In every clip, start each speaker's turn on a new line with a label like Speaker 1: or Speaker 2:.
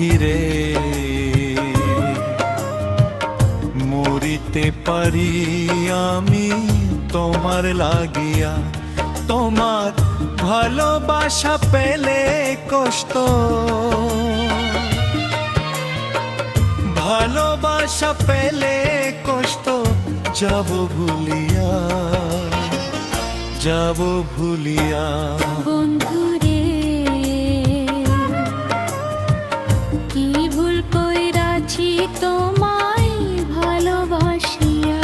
Speaker 1: সখী রে মরিতে পারি আমি তোমার লাগিয়া, তোমার ভালোবাসা পেলে কষ্ট, ভালোবাসা পেলে কষ্ট যাব ভুলিয়া, যাব ভুলিয়া।
Speaker 2: বন্ধুরে কি ভুল কইরাছি তোমায় ভালোবাসিয়া,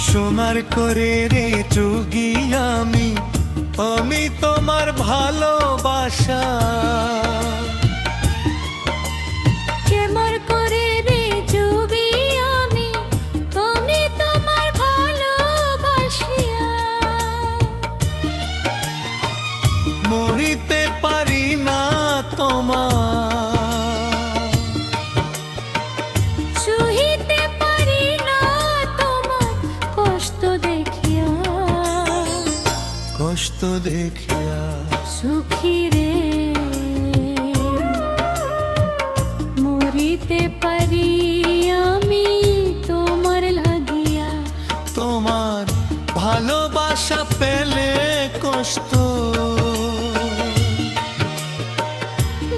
Speaker 1: সোনার করে রে চুগি আমি, আমি তোমার ভালোবাসা,
Speaker 2: কেমন করে রে যুবি আমি, তুমি তোমার ভালোবাসিয়া,
Speaker 1: মরিতে পারি না তোমার,
Speaker 2: সহিতে পারি না তোমার কষ্ট দেখিয়া,
Speaker 1: কষ্ট দেখিয়া।
Speaker 2: সুখী রে মরিতে পারি আমি তোমার লাগিয়া,
Speaker 1: তোমার ভালোবাসা পেলে কষ্ট,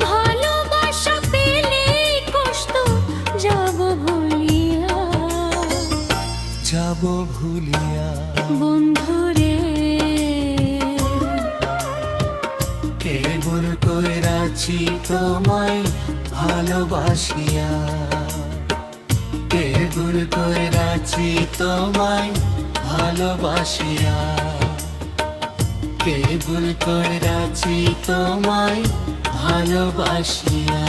Speaker 2: ভালোবাসা পেলে কষ্ট যাব ভুলিয়া,
Speaker 1: যাব ভুলিয়া।
Speaker 2: বন্ধুরে
Speaker 1: কে ভুল কইরাছি তোমায় ভালোবাসিয়া, কে ভুল কইরাছি তোমায় ভালোবাসিয়া, কে ভুল কইরাছি তোমায় ভালোবাসিয়া।